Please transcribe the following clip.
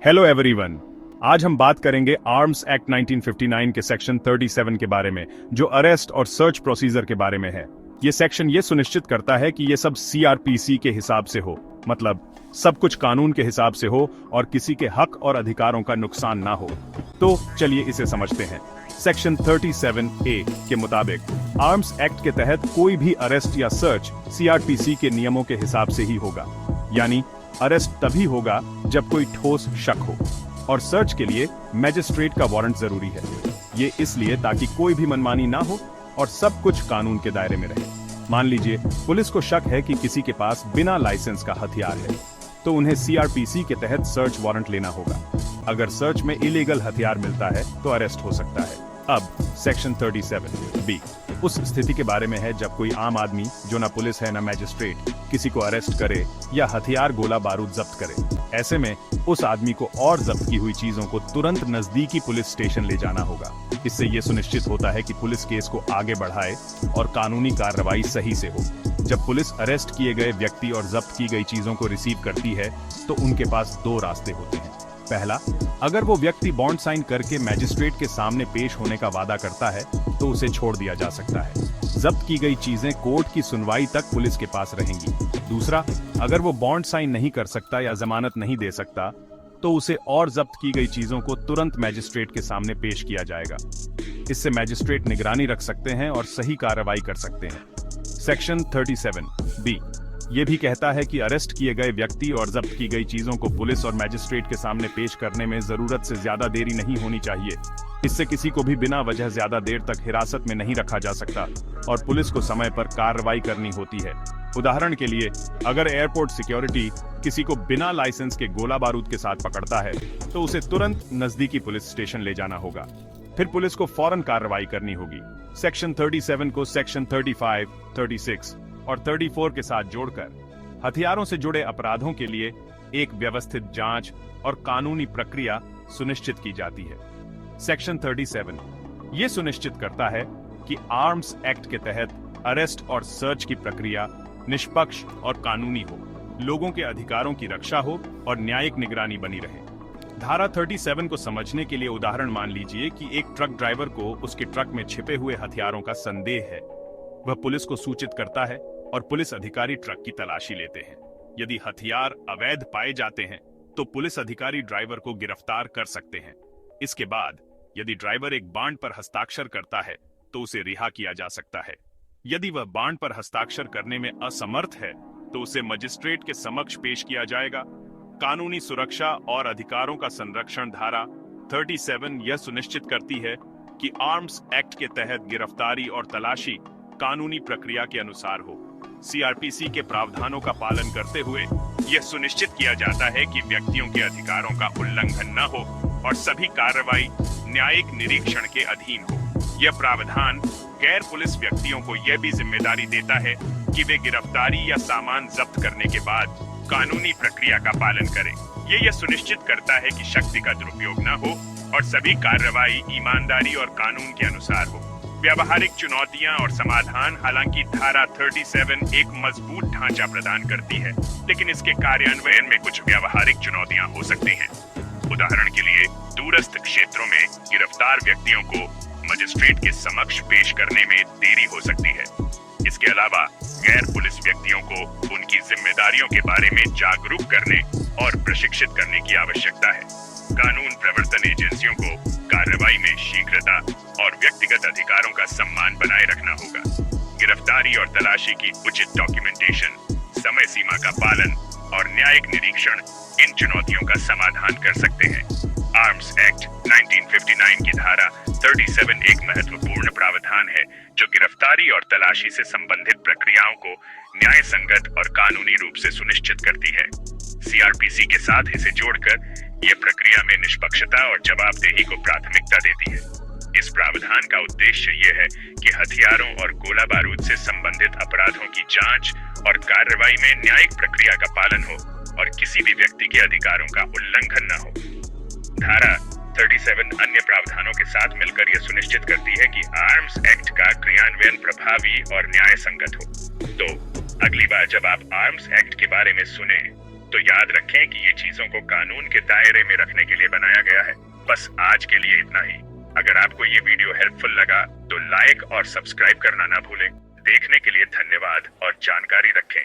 Hello everyone. आज हम बात करेंगे आर्म्स एक्ट 1959 के सेक्शन 37 के बारे में, जो अरेस्ट और सर्च प्रोसीजर के बारे में है। ये सेक्शन ये सुनिश्चित करता है कि ये सब सीआरपीसी के हिसाब से हो, मतलब सब कुछ कानून के हिसाब से हो और किसी के हक और अधिकारों का नुकसान ना हो। तो चलिए इसे समझते हैं। सेक्शन 37A के मुताबिक आर्म्स एक्ट के तहत कोई भी अरेस्ट या सर्च सीआरपीसी के नियमों के हिसाब से ही होगा, यानी अरेस्ट तभी होगा जब कोई ठोस शक हो, और सर्च के लिए मैजिस्ट्रेट का वारंट जरूरी है। ये इसलिए ताकि कोई भी मनमानी ना हो और सब कुछ कानून के दायरे में रहे। मान लीजिए पुलिस को शक है कि किसी के पास बिना लाइसेंस का हथियार है, तो उन्हें सीआरपीसी के तहत सर्च वारंट लेना होगा। अगर सर्च में इलीगल हथियार मिलता है तो अरेस्ट हो सकता है। अब सेक्शन 37B उस स्थिति के बारे में है जब कोई आम आदमी, जो ना पुलिस है ना मैजिस्ट्रेट, किसी को अरेस्ट करे या हथियार गोला बारूद जब्त करे। ऐसे में उस आदमी को और जब्त की हुई चीजों को तुरंत नजदीकी पुलिस स्टेशन ले जाना होगा। इससे ये सुनिश्चित होता है कि पुलिस केस को आगे बढ़ाए और कानूनी कार्रवाई सही से हो। जब पुलिस अरेस्ट किए गए व्यक्ति और जब्त की गई चीजों को रिसीव करती है तो उनके पास दो रास्ते होते हैं। पहला, अगर वो व्यक्ति बॉन्ड साइन करके मैजिस्ट्रेट के सामने पेश होने का वादा करता है तो उसे छोड़ दिया जा सकता है। जब्त की गई चीजें कोर्ट की सुनवाई तक पुलिस के पास रहेंगी। दूसरा, अगर वो बॉन्ड साइन नहीं कर सकता या जमानत नहीं दे सकता तो उसे और जब्त की गई चीजों को तुरंत मैजिस्ट्रेट के सामने पेश किया जाएगा। इससे मैजिस्ट्रेट निगरानी रख सकते हैं और सही कार्रवाई कर सकते हैं। सेक्शन 37B ये भी कहता है कि अरेस्ट किए गए व्यक्ति और जब्त की गई चीजों को पुलिस और मैजिस्ट्रेट के सामने पेश करने में जरूरत से ज्यादा देरी नहीं होनी चाहिए। इससे किसी को भी बिना वजह ज्यादा देर तक हिरासत में नहीं रखा जा सकता और पुलिस को समय पर कार्रवाई करनी होती है। उदाहरण के लिए, अगर एयरपोर्ट सिक्योरिटी किसी को बिना लाइसेंस के गोला बारूद के साथ पकड़ता है तो उसे तुरंत नजदीकी पुलिस स्टेशन ले जाना होगा। फिर पुलिस को फौरन कार्रवाई करनी होगी। सेक्शन 37 को सेक्शन 35, 36 और 34 के साथ जोड़कर हथियारों से जुड़े अपराधों के लिए एक व्यवस्थित जांच और कानूनी प्रक्रिया सुनिश्चित की जाती है। सेक्शन 37 ये सुनिश्चित करता है कि आर्म्स एक्ट के तहत अरेस्ट और सर्च की प्रक्रिया निष्पक्ष और कानूनी हो, लोगों के अधिकारों की रक्षा हो और न्यायिक निगरानी बनी रहे। धारा 37 को समझने के लिए उदाहरण मान लीजिए कि एक ट्रक ड्राइवर को उसके ट्रक में छिपे हुए हथियारों का संदेह है। वह पुलिस को सूचित करता है और पुलिस अधिकारी ट्रक की तलाशी लेते हैं। यदि हथियार अवैध पाए जाते हैं तो पुलिस अधिकारी ड्राइवर को गिरफ्तार कर सकते हैं। इसके बाद यदि ड्राइवर एक बांड पर हस्ताक्षर करता है तो उसे रिहा किया जा सकता है। यदि वह बांड पर हस्ताक्षर करने में असमर्थ है तो उसे मजिस्ट्रेट के समक्ष पेश किया जाएगा। कानूनी सुरक्षा और अधिकारों का संरक्षण धारा 37 यह सुनिश्चित करती है कि आर्म्स एक्ट के तहत गिरफ्तारी और तलाशी कानूनी प्रक्रिया के अनुसार हो। सीआरपीसी के प्रावधानों का पालन करते हुए यह सुनिश्चित किया जाता है कि व्यक्तियों के अधिकारों का उल्लंघन न हो और सभी कार्रवाई न्यायिक निरीक्षण के अधीन हो। यह प्रावधान गैर पुलिस व्यक्तियों को यह भी जिम्मेदारी देता है कि वे गिरफ्तारी या सामान जब्त करने के बाद कानूनी प्रक्रिया का पालन करें। यह सुनिश्चित करता है कि शक्ति का दुरुपयोग न हो और सभी कार्रवाई ईमानदारी और कानून के अनुसार हो। व्यावहारिक चुनौतियां और समाधान। हालांकि धारा 37 एक मजबूत ढांचा प्रदान करती है, लेकिन इसके कार्यान्वयन में कुछ व्यावहारिक चुनौतियां हो सकती हैं। उदाहरण के लिए, दूरस्थ क्षेत्रों में गिरफ्तार व्यक्तियों को मजिस्ट्रेट के समक्ष पेश करने में देरी हो सकती है। इसके अलावा गैर पुलिस व्यक्तियों को उनकी जिम्मेदारियों के बारे में जागरूक करने और प्रशिक्षित करने की आवश्यकता है। कानून प्रवर्तन एजेंसियों को कार्रवाई में शीघ्रता और व्यक्तिगत अधिकारों का सम्मान बनाए रखना होगा। गिरफ्तारी और तलाशी की उचित डॉक्यूमेंटेशन, समय सीमा का पालन और न्यायिक निरीक्षण इन चुनौतियों का समाधान कर सकते हैं। आर्म्स एक्ट 1959 की धारा 37 एक महत्वपूर्ण प्रावधान है जो गिरफ्तारी और तलाशी से संबंधित प्रक्रियाओं को न्याय संगत और कानूनी रूप से सुनिश्चित करती है। सीआरपीसी के साथ इसे जोड़कर यह प्रक्रिया में निष्पक्षता और जवाबदेही को प्राथमिकता देती है। इस प्रावधान का उद्देश्य यह है कि हथियारों और गोला बारूद से संबंधित अपराधों की जांच और कार्रवाई में न्यायिक प्रक्रिया का पालन हो और किसी भी व्यक्ति के अधिकारों का उल्लंघन न हो। धारा 37 अन्य प्रावधानों के साथ मिलकर यह सुनिश्चित करती है कि आर्म्स एक्ट का क्रियान्वयन प्रभावी और न्याय संगत हो। तो अगली बार जब आप आर्म्स एक्ट के बारे में सुने तो याद रखें कि ये चीजों को कानून के दायरे में रखने के लिए बनाया गया है। बस आज के लिए इतना ही। अगर आपको ये वीडियो हेल्पफुल लगा तो लाइक और सब्सक्राइब करना ना भूलें। देखने के लिए धन्यवाद और जानकारी रखें।